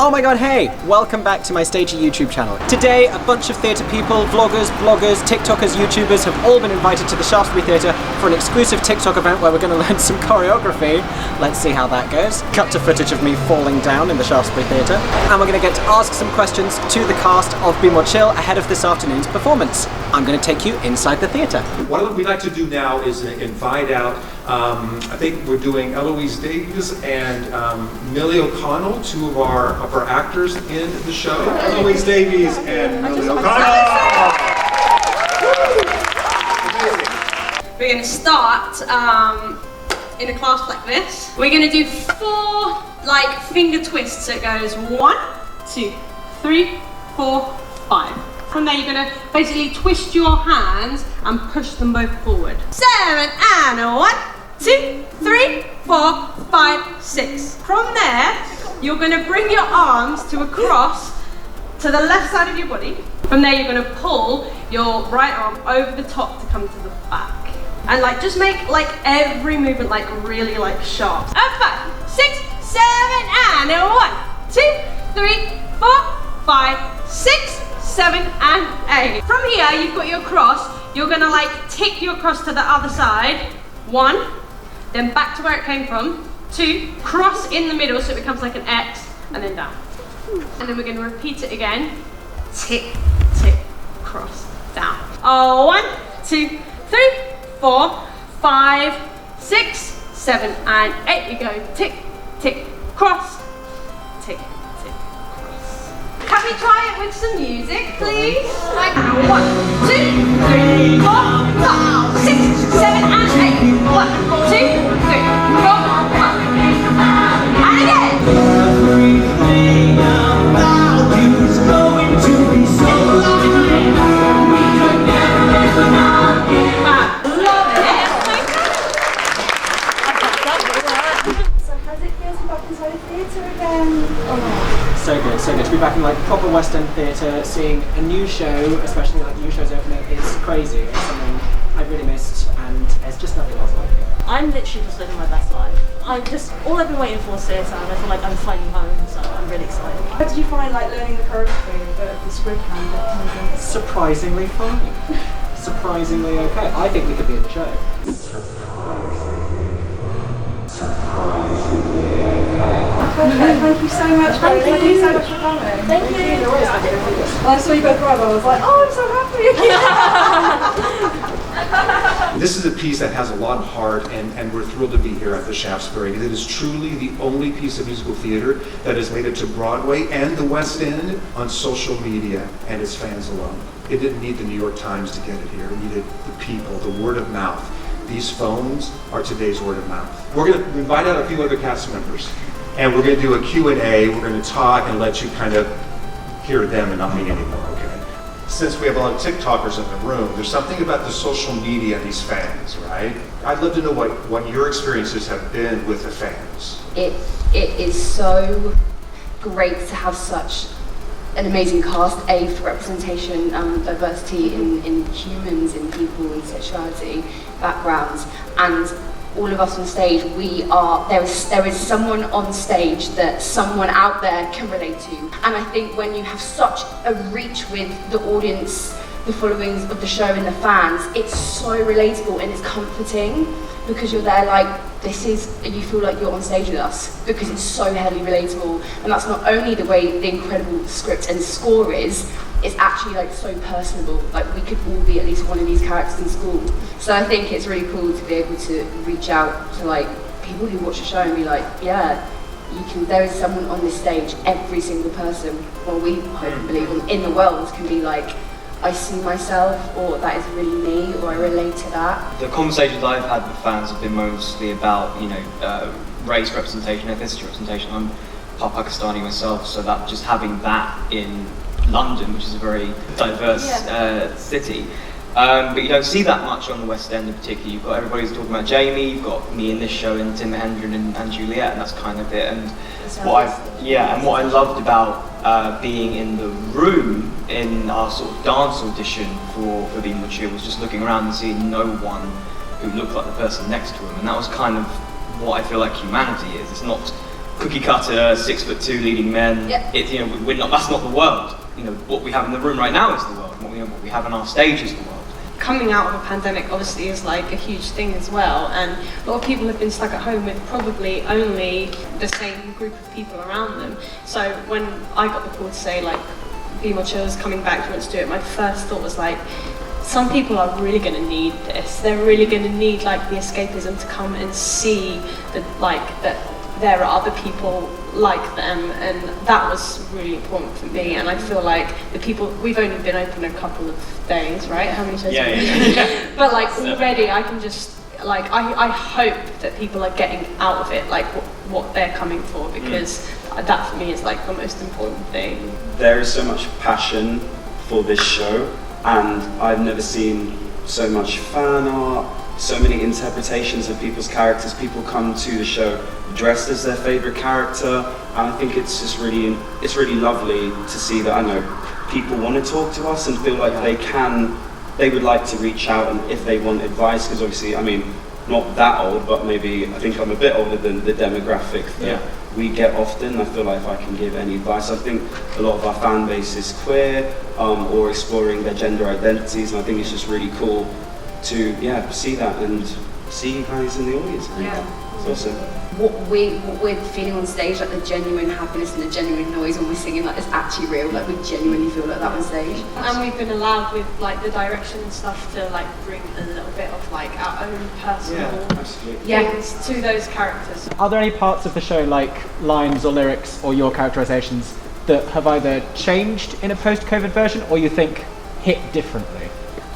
Oh my god, hey! Welcome back to my Stagey YouTube channel. Today, a bunch of theatre people, vloggers, bloggers, TikTokers, YouTubers have all been invited to the Shaftesbury Theatre for an exclusive TikTok event where we're going to learn some choreography. Let's see how that goes. Cut to footage of me falling down in the Shaftesbury Theatre. And we're going to get to ask some questions to the cast of Be More Chill ahead of this afternoon's performance. I'm going to take you inside the theatre. What we'd like to do now is invite out, I think we're doing Eloise Davies and Millie O'Connell, two of our actors in the show. Eloise Davies and Millie O'Connell! We're going to start in a class like this. We're going to do 4 like finger twists. So it goes 1, 2, 3, 4, 5. From there you're going to basically twist your hands and push them both forward. 7 and 1, 2, 3, 4, 5, 6. From there, you're going to bring your arms to a cross to the left side of your body. From there, you're going to pull your right arm over the top to come to the back. And like, just make like every movement like really like sharp. And 5, 6, 7, and 1, 2, 3, 4, 5, 6, 7, and 8. From here, you've got your cross. You're going to like tick your cross to the other side. 1. Then back to where it came from. 2, cross in the middle so it becomes like an X, and then down. And then we're going to repeat it again. Tick, tick, cross, down. 1, 2, 3, 4, 5, 6, 7, and 8. You go tick, tick, cross, tick, tick, cross. Can we try it with some music, please? Like 1, 2, 3, 4, 5, 6, 7, and 8. 1, 2, 3, 4, 5. And again. Everything about you is going to be so lovely. We could never not give up. Love it. So how does it feel to be back inside a theatre again? Oh. So good, so good. To be back in like proper West End theatre, seeing a new show, especially like new shows opening, is crazy. It's something I really missed, and there's just nothing else like it. I'm literally just living my best life. All I've been waiting for is theatre, and I feel like I'm finally home, so I'm really excited. How did you find like learning the choreography, the Squip and Surprisingly fine. Surprisingly okay. I think we could be in the show. Thank you so much. Thank you so much for coming. Thank you. When I saw you both arrive, I was like, oh, I'm so happy. This is a piece that has a lot of heart, and we're thrilled to be here at the Shaftesbury. It is truly the only piece of musical theater that has made it to Broadway and the West End on social media and its fans alone. It didn't need the New York Times to get it here. It needed the people, the word of mouth. These phones are today's word of mouth. We're going to invite out a few other cast members, and we're going to do a Q&A. We're going to talk and let you kind of hear them and not me anymore, okay? Since we have a lot of TikTokers in the room, there's something about the social media and these fans, right? I'd love to know what your experiences have been with the fans. It is so great to have such an amazing cast, for representation, diversity in humans, in people, in sexuality, backgrounds, and all of us on stage, there is someone on stage that someone out there can relate to. And I think when you have such a reach with the audience, the followings of the show and the fans, it's so relatable and it's comforting, because you're there like, you feel like you're on stage with us, because it's so heavily relatable. And that's not only the way the incredible script and score is, it's actually like so personable. Like, we could all be at least one of these characters in school. So I think it's really cool to be able to reach out to like people who watch the show and be like, yeah, there is someone on this stage. Every single person, well, we hopefully in the world can be like, I see myself, or that is really me, or I relate to that. The conversations I've had with fans have been mostly about, race representation, ethnicity representation. I'm part Pakistani myself, so that just having that in London, which is a very diverse city, but you don't see that much on the West End in particular. You've got everybody who's talking about Jamie, you've got me in this show, and Tim Hendren and Juliet, and that's kind of it. And what I loved about being in the room in our sort of dance audition for Be More Chill was just looking around and seeing no one who looked like the person next to him, and that was kind of what I feel like humanity is. It's not cookie cutter, 6'2" leading men. Yeah. You know, that's not the world. You know, what we have in the room right now is the world. What we have on our stage is the world. Coming out of a pandemic obviously is like a huge thing as well, and a lot of people have been stuck at home with probably only the same group of people around them. So when I got the call to say like, Be More Chill is coming back, do you want to do it? My first thought was like, some people are really going to need this. They're really going to need like the escapism to come and see that there are other people like them, and that was really important for me. And I feel like the people, we've only been open a couple of days, right? How many shows have we done? But like already I can just like, I hope that people are getting out of it like what they're coming for, because that for me is like the most important thing. There is so much passion for this show, and I've never seen so much fan art, so many interpretations of people's characters. People come to the show dressed as their favourite character, and I think it's just really lovely to see that, I know, people want to talk to us and feel like they would like to reach out, and if they want advice, because obviously, I mean, not that old, but maybe I think I'm a bit older than the demographic that we get often. I feel like if I can give any advice, I think a lot of our fan base is queer or exploring their gender identities, and I think it's just really cool to see that and see you guys in the audience. It's awesome. What we're feeling on stage, like the genuine happiness and the genuine noise when we're singing, like it's actually real. Like we genuinely feel like that on stage. And we've been allowed with like the direction and stuff to like bring a little bit of like our own personal things to those characters. Are there any parts of the show, like lines or lyrics or your characterizations, that have either changed in a post-COVID version or you think hit differently?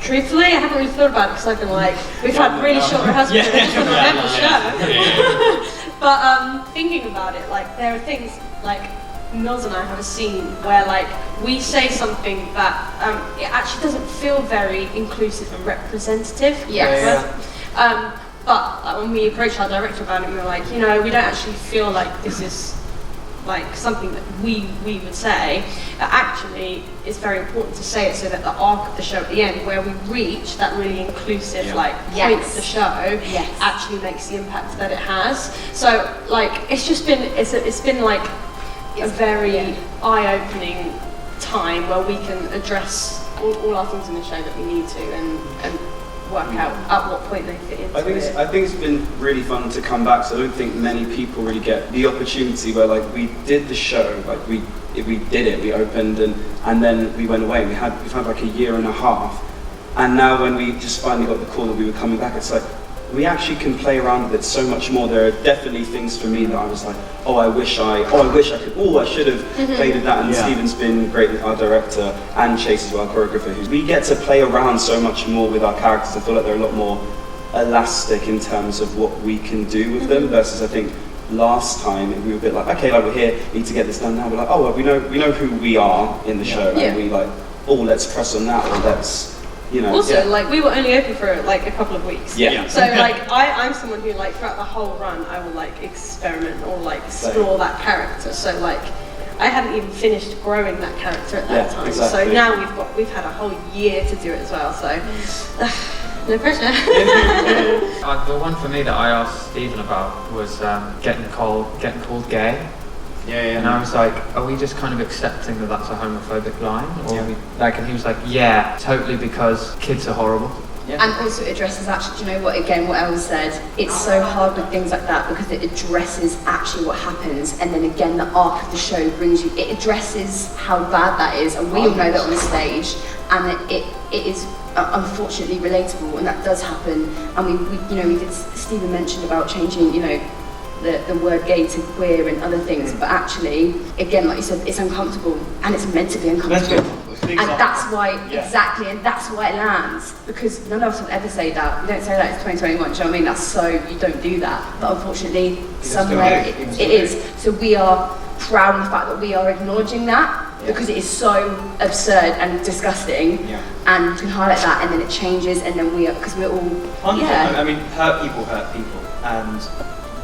Truthfully, I haven't really thought about it because I've been like, we've had really short rehearsals, I just want to remember the show. But thinking about it, like there are things like Mills and I have a scene where like we say something that it actually doesn't feel very inclusive and representative. But like, when we approached our director about it, we were like, you know, we don't actually feel like this is like something that we would say. Actually, it's very important to say it so that the arc of the show at the end, where we reach that really inclusive point of the show, actually makes the impact that it has. So like it's been like a very eye-opening time where we can address all our things in the show that we need to and work out at what point they fit into it. I think it's been really fun to come back, so I don't think many people really get the opportunity where like we did the show, like we did it, we opened and then we went away, and we've had like a year and a half, and now when we just finally got the call that we were coming back, it's like we actually can play around with it so much more. There are definitely things for me that I was like, I should have played with that. And Stephen's been great, our director, and Chase as well, our choreographer. We get to play around so much more with our characters. I feel like they're a lot more elastic in terms of what we can do with them, versus I think last time we were a bit like, okay, like we're here, need to get this done now. We're like, oh, well, we know who we are in the show, and we like, oh, let's press on that, or let's. You know, like we were only open for like a couple of weeks. So like I'm someone who like throughout the whole run I will like experiment or like explore that character. So like I hadn't even finished growing that character at that time. Exactly. So now we've had a whole year to do it as well. So no pressure. The one for me that I asked Stephen about was getting called gay. And I was like, are we just kind of accepting that that's a homophobic line? Or and he was like, yeah, totally, because kids are horrible. And also it addresses actually, do you know what, again, what Elle said, it's so hard with things like that because it addresses actually what happens, and then again the arc of the show brings you, it addresses how bad that is, and we all know that on the stage, and it is unfortunately relatable, and that does happen. And we did, Stephen mentioned about changing, you know, the word gay to queer and other things, but actually, again, like you said, it's uncomfortable, and it's meant to be uncomfortable. And that's why, and that's why it lands, because none of us would ever say that. We don't say that it's 2021, do you know what I mean? That's so, you don't do that. But unfortunately, somewhere it is. So we are proud of the fact that we are acknowledging that, because it is so absurd and disgusting, and we can highlight that, and then it changes, and then because we're all, I mean, hurt people, and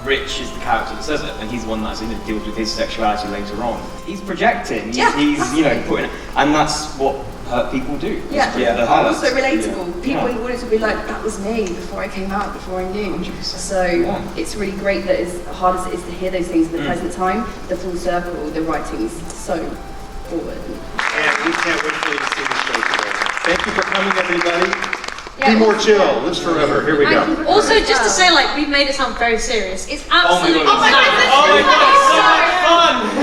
Rich is the character that says it, and he's the one that deals with his sexuality later on. He's projecting. He's putting, and that's what hurt people do. Yeah, also relatable. Yeah. People in the audience will be like, that was me before I came out, before I knew. 100%. So it's really great that as hard as it is to hear those things in the present time, the full circle, the writing's so forward. And we can't wait for you to see the show today. Thank you for coming, everybody. Yeah. Be more chill. Lives forever. Here we go. Also, just to say, like, we've made it sound very serious. It's absolutely Oh my god, so much fun!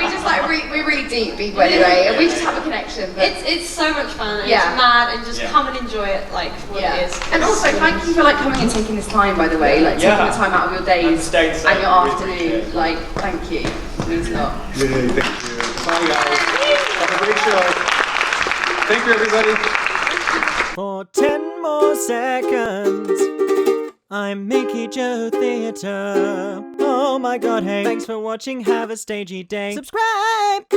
We just like we're really deep people anyway, and we just have a connection. But It's so much fun and Yeah. it's mad, and just come and enjoy it like for what it is. And also, thank you for like coming and taking this time, by the way, like taking the time out of your days and your afternoon. Like, thank you. It means a lot. Yay, thank you. Bye, guys. Have a great show. Thank you, everybody. For 10 more seconds, I'm Mickey Joe Theatre. Oh my god, hey. Thanks for watching, have a stagey day. Subscribe!